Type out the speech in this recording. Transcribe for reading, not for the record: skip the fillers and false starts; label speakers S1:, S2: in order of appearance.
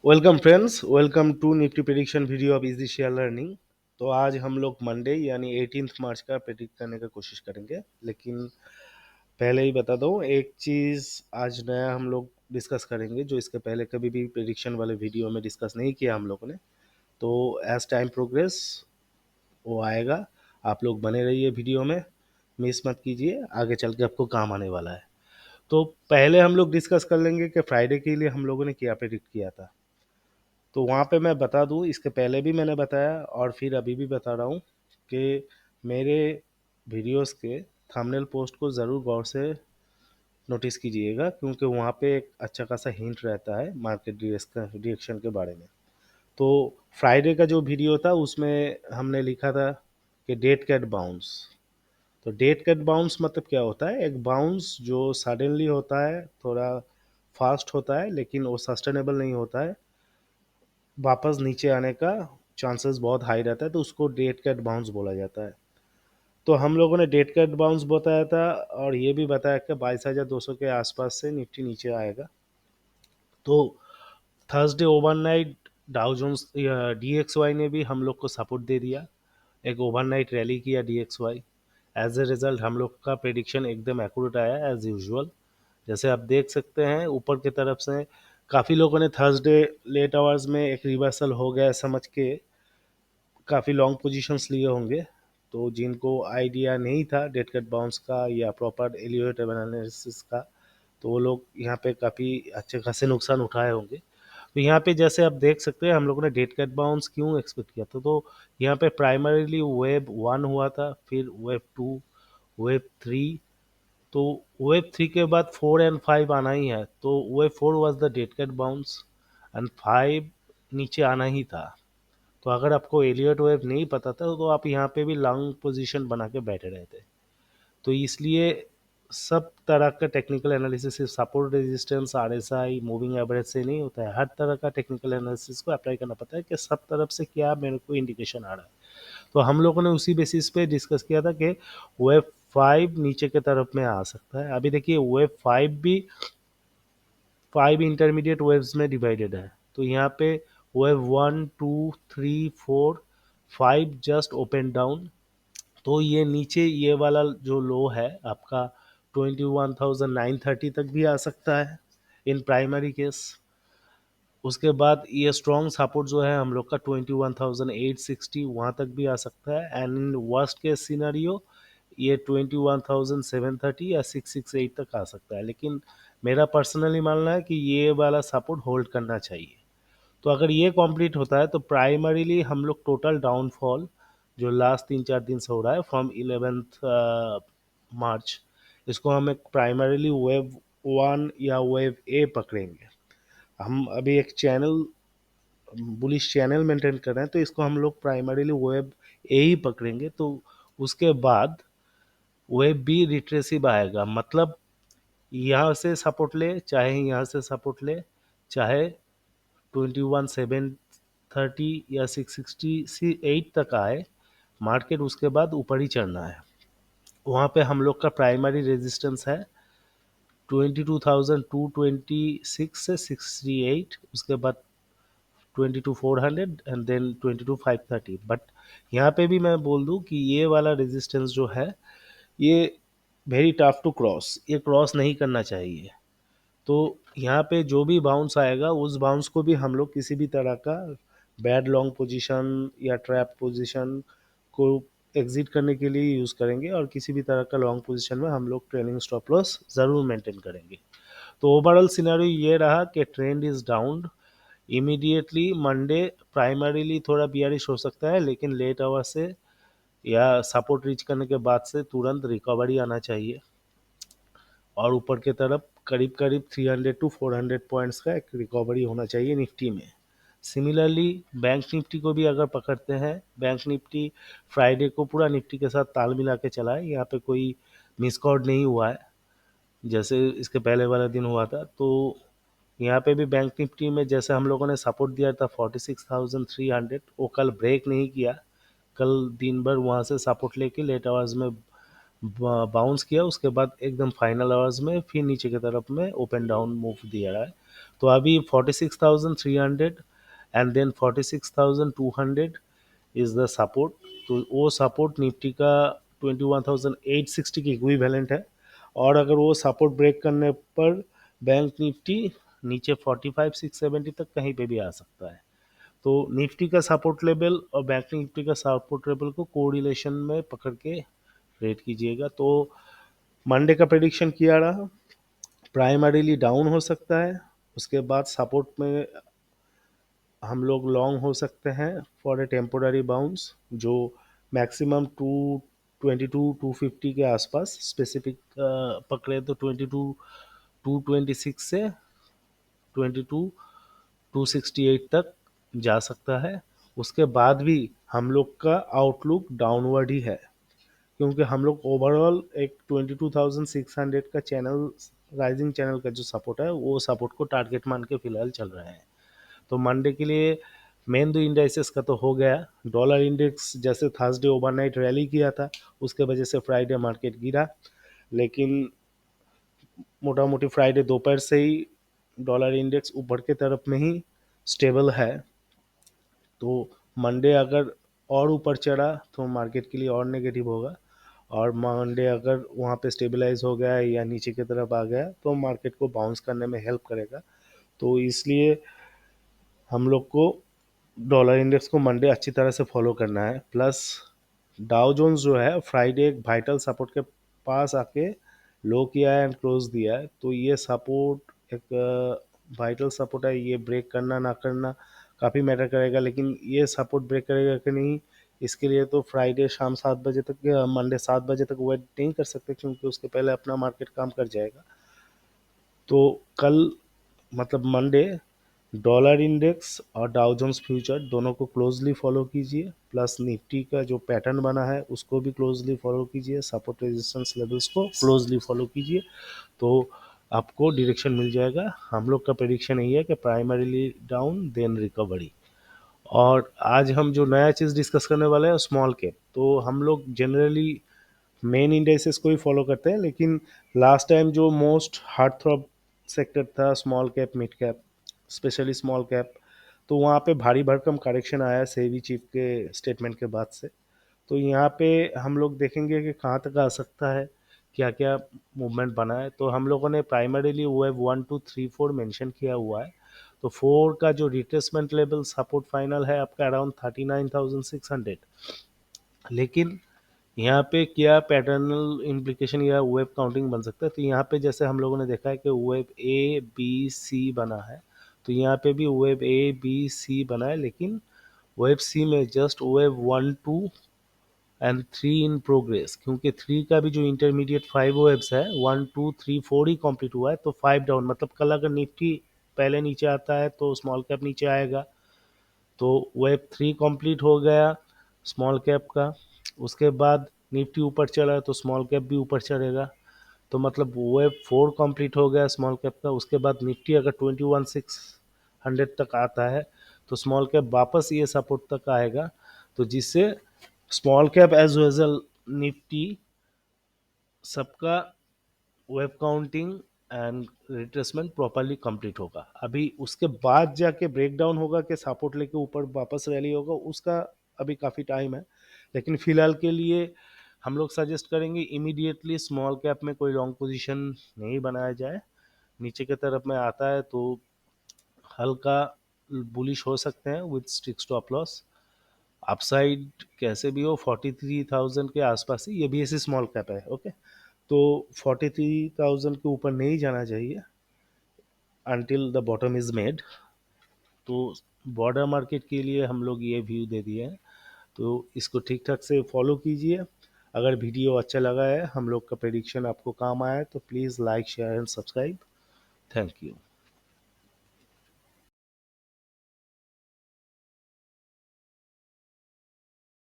S1: Welcome friends, welcome to Nifty prediction video of easy share learning. तो आज हम लोग मंडे यानी 18 मार्च का प्रेडिक्ट करने का कोशिश करेंगे। लेकिन पहले ही बता दो एक चीज़, आज नया हम लोग डिस्कस करेंगे जो इसके पहले कभी भी प्रेडिक्शन वाले वीडियो में डिस्कस नहीं किया हम लोगों ने। तो एज टाइम प्रोग्रेस वो आएगा। आप लोग बने रहिए वीडियो में, मिस मत कीजिए, आगे चल के आपको काम आने वाला है। तो पहले हम लोग डिस्कस कर लेंगे कि फ्राइडे के लिए हम लोगों ने क्या प्रेडिक्ट किया था। तो वहाँ पे मैं बता दूँ, इसके पहले भी मैंने बताया और फिर अभी भी बता रहा हूँ कि मेरे वीडियोस के थंबनेल पोस्ट को ज़रूर गौर से नोटिस कीजिएगा, क्योंकि वहाँ पे एक अच्छा खासा हिंट रहता है मार्केट डिरेक्शन के बारे में। तो फ्राइडे का जो वीडियो था उसमें हमने लिखा था कि डेट कैट बाउंस। तो डेट कैट बाउंस मतलब क्या होता है? एक बाउंस जो सडनली होता है, थोड़ा फास्ट होता है, लेकिन वो सस्टेनेबल नहीं होता है, वापस नीचे आने का चांसेस बहुत हाई रहता है, तो उसको डेट कैट बाउंस बोला जाता है। तो हम लोगों ने डेट कैट बाउंस बताया था और ये भी बताया कि 22,200 के आसपास से निफ्टी नीचे आएगा। तो Thursday overnight Dow Jones DXY ने भी हम लोग को सपोर्ट दे दिया, एक ओवरनाइट रैली किया DXY। एज ए रिजल्ट हम लोग का प्रेडिक्शन एकदम एक्यूरेट आया एज यूजुअल। जैसे आप देख सकते हैं ऊपर की तरफ से काफ़ी लोगों ने थर्सडे लेट आवर्स में एक रिवर्सल हो गया समझ के काफ़ी लॉन्ग पोजीशंस लिए होंगे। तो जिनको आइडिया नहीं था डेट कट बाउंस का या प्रॉपर एलिवेटर एनालिसिस का, तो वो लोग यहाँ पे काफ़ी अच्छे खासे नुकसान उठाए होंगे। तो यहाँ पे जैसे आप देख सकते हैं हम लोगों ने डेट कट बाउंस क्यों एक्सपेक्ट किया था। तो यहाँ पे प्राइमरीली वेव 1 हुआ था, फिर वेव 2, वेव 3। तो वेव 3 के बाद 4 एंड 5 आना ही है। तो wave 4 was the dead cat bounce and 5 नीचे आना ही था। तो अगर आपको एलियट वेव नहीं पता था तो आप यहाँ पे भी लॉन्ग पोजीशन बना के बैठे रहते। तो इसलिए सब तरह का टेक्निकल एनालिसिस सिर्फ support resistance RSI moving average से नहीं होता है। हर तरह का टेक्निकल एनालिसिस को अप्लाई करना पड़ता है कि सब तरफ से क्या मेरे को इंडिकेशन आ रहा है। तो हम लोगों ने उसी बेसिस पे डिस्कस किया था कि वेव 5 नीचे के तरफ में आ सकता है। अभी देखिए वेव 5 भी 5 इंटरमीडिएट वेव्स में डिवाइडेड है। तो यहाँ पे वेव 1 2 3 4 5 जस्ट ओपन डाउन। तो ये नीचे ये वाला जो लो है आपका 21,930 तक भी आ सकता है इन प्राइमरी केस। उसके बाद ये स्ट्रॉन्ग सपोर्ट जो है हम लोग का 21,860 वहाँ तक भी आ सकता है। And in worst case scenario ये 21,730 या 668 तक आ सकता है। लेकिन मेरा पर्सनली मानना है कि ये वाला सपोर्ट होल्ड करना चाहिए। तो अगर ये कंप्लीट होता है तो प्राइमरीली हम लोग टोटल डाउनफॉल जो लास्ट 3-4 दिन से हो रहा है फ्रॉम 11th मार्च, इसको हम एक प्राइमरीली वेव 1 या वेव ए पकड़ेंगे। हम अभी एक चैनल बुलिश चैनल मेंटेन कर रहे हैं, तो इसको हम लोग प्राइमरीली वेब ए ही पकड़ेंगे। तो उसके बाद वेब बी रिट्रेसिव आएगा, मतलब यहाँ से सपोर्ट ले चाहे यहाँ से सपोर्ट ले, चाहे 21,730 या 668 तक आए मार्केट, उसके बाद ऊपर ही चढ़ना है। वहाँ पे हम लोग का प्राइमरी रेजिस्टेंस है 22,226 से 68, उसके बाद 22,400 एंड देन 22,530। बट यहाँ पे भी मैं बोल दूँ कि ये वाला रेजिस्टेंस जो है ये वेरी टफ टू क्रॉस, ये क्रॉस नहीं करना चाहिए। तो यहाँ पे जो भी बाउंस आएगा उस बाउंस को भी हम लोग किसी भी तरह का बैड लॉन्ग पोजीशन या ट्रैप पोजीशन को एग्जिट करने के लिए यूज़ करेंगे, और किसी भी तरह का लॉन्ग पोजीशन में हम लोग ट्रेलिंग स्टॉप लॉस ज़रूर मेंटेन करेंगे। तो ओवरऑल सिनेरियो ये रहा कि trend is down. Immediately Monday primarily थोड़ा बियरिश हो सकता है, लेकिन लेट आवर से या सपोर्ट रीच करने के बाद से तुरंत रिकवरी आना चाहिए और ऊपर की तरफ करीब करीब 300 टू 400 पॉइंट्स का एक रिकवरी होना चाहिए निफ्टी में। सिमिलरली बैंक निफ्टी को भी अगर पकड़ते हैं, बैंक निफ्टी फ्राइडे को पूरा निफ्टी के साथ ताल मिला के चला है, यहाँ पे कोई मिसकॉर्ड नहीं हुआ है जैसे इसके पहले वाला दिन हुआ था। तो यहाँ पे भी बैंक निफ्टी में जैसे हम लोगों ने सपोर्ट दिया था 46,300, वो कल ब्रेक नहीं किया। कल दिन भर वहाँ से सपोर्ट लेके लेट आवर्स में बाउंस किया, उसके बाद एकदम फाइनल आवर्स में फिर नीचे की तरफ में ओपन डाउन मूव दिया है तो अभी 46,300 and then 46,200 is the support. तो वो सपोर्ट निफ्टी का 21,860 की इक्विवेलेंट है। और अगर वो सपोर्ट ब्रेक करने पर बैंक निफ्टी नीचे 45,670 तक कहीं पे भी आ सकता है। तो निफ्टी का सपोर्ट लेवल और बैंक निफ्टी का सपोर्ट लेवल को कोरिलेशन में पकड़ के रेट कीजिएगा। तो मंडे का प्रेडिक्शन किया रहा, प्राइमरीली डाउन हो सकता है, उसके बाद सपोर्ट में हम लोग लॉन्ग हो सकते हैं फॉर ए टेम्पोररी बाउंस, जो मैक्सिमम 222 250 के आसपास स्पेसिफिक पकड़े तो 22 226 से 22 268 तक जा सकता है। उसके बाद भी हम लोग का आउटलुक डाउनवर्ड ही है, क्योंकि हम लोग ओवरऑल एक 22,600 का चैनल, राइजिंग चैनल का जो सपोर्ट है वो सपोर्ट को टारगेट मान के फिलहाल चल रहे हैं। तो मंडे के लिए मेन दो इंडाइसेस का तो हो गया। डॉलर इंडेक्स जैसे थर्सडे ओवरनाइट रैली किया था, उसके वजह से फ्राइडे मार्केट गिरा, लेकिन मोटा मोटी फ्राइडे दोपहर से ही डॉलर इंडेक्स ऊपर के तरफ में ही स्टेबल है। तो मंडे अगर और ऊपर चढ़ा तो मार्केट के लिए और नेगेटिव होगा, और मंडे अगर वहाँ पे स्टेबलाइज हो गया या नीचे की तरफ आ गया तो मार्केट को बाउंस करने में हेल्प करेगा। तो इसलिए हम लोग को डॉलर इंडेक्स को मंडे अच्छी तरह से फॉलो करना है। प्लस डाउ जोन्स जो है फ्राइडे एक वाइटल सपोर्ट के पास आके लो किया है एंड क्लोज दिया है। तो ये सपोर्ट एक वाइटल सपोर्ट है, ये ब्रेक करना ना करना काफ़ी मैटर करेगा। लेकिन ये सपोर्ट ब्रेक करेगा कि नहीं, इसके लिए तो फ्राइडे शाम 7 बजे तक या मंडे 7 बजे तक वेट नहीं कर सकते, क्योंकि उसके पहले अपना मार्केट काम कर जाएगा। तो कल मतलब मंडे डॉलर इंडेक्स और डाउ जोन्स फ्यूचर दोनों को क्लोजली फॉलो कीजिए, प्लस निफ्टी का जो पैटर्न बना है उसको भी क्लोजली फॉलो कीजिए, सपोर्ट रेजिस्टेंस लेवल्स को क्लोजली फॉलो कीजिए। तो आपको डायरेक्शन मिल जाएगा। हम लोग का प्रेडिक्शन यही है कि प्राइमरीली डाउन देन रिकवरी। और आज हम जो नया चीज़ डिस्कस करने वाले हैं स्मॉल कैप। तो हम लोग जनरली मेन इंडेक्सेस को ही फॉलो करते हैं, लेकिन लास्ट टाइम जो मोस्ट हार्ट थ्रॉब सेक्टर था small cap mid cap, specially small cap, तो वहाँ पे भारी भरकम करेक्शन आया सेबी चीफ के स्टेटमेंट के बाद से। तो यहाँ पे हम लोग देखेंगे कि कहाँ तक आ सकता है, क्या क्या मूवमेंट बना है। तो हम लोगों ने प्राइमरीली वेव 1 2 3 4 मेंशन किया हुआ है। तो 4 का जो रिट्रेसमेंट लेवल सपोर्ट फाइनल है आपका अराउंड 39,600। लेकिन यहाँ पे क्या पैटर्नल इम्प्लीकेशन या वेब काउंटिंग बन सकता है। तो यहाँ पे जैसे हम लोगों ने देखा है कि वेब ए बी सी बना है, तो यहाँ पे भी वेब ए बी सी बना है, लेकिन वेब सी में just web 1 2 and 3 in progress, क्योंकि 3 का भी जो इंटरमीडिएट 5 वेब्स है 1 2 3 4 ही कंप्लीट हुआ है। तो 5 डाउन मतलब कल अगर निफ्टी पहले नीचे आता है तो स्मॉल कैप नीचे आएगा। तो वेब 3 कंप्लीट हो गया स्मॉल कैप का, उसके बाद निफ्टी ऊपर चढ़ा तो स्मॉल कैप भी ऊपर चढ़ेगा। तो मतलब वेब 4 कंप्लीट हो गया स्मॉल कैप का। उसके बाद निफ्टी अगर 21,600 तक आता है तो स्मॉल कैप वापस ये सपोर्ट तक आएगा, तो जिससे small cap as well Nifty सबका wave counting and retracement properly complete होगा। अभी उसके बाद जाके ब्रेक डाउन होगा कि सपोर्ट लेके ऊपर वापस रैली होगा, उसका अभी काफ़ी टाइम है। लेकिन फिलहाल के लिए हम लोग सजेस्ट करेंगे इमीडिएटली स्मॉल कैप में कोई लॉन्ग पोजीशन नहीं बनाया जाए। नीचे की तरफ में आता है तो हल्का बुलिश हो सकते हैं with strict stop loss. Upside कैसे भी हो 43,000 के आसपास ही, ये भी ऐसी स्मॉल कैप है। ओके, तो 43,000 के ऊपर नहीं जाना चाहिए until the bottom is made. तो बॉर्डर मार्केट के लिए हम लोग ये व्यू दे दिए हैं, तो इसको ठीक ठाक से फॉलो कीजिए। अगर वीडियो अच्छा लगा है, हम लोग का प्रेडिक्शन आपको काम आया है, तो please like share and subscribe. Thank you.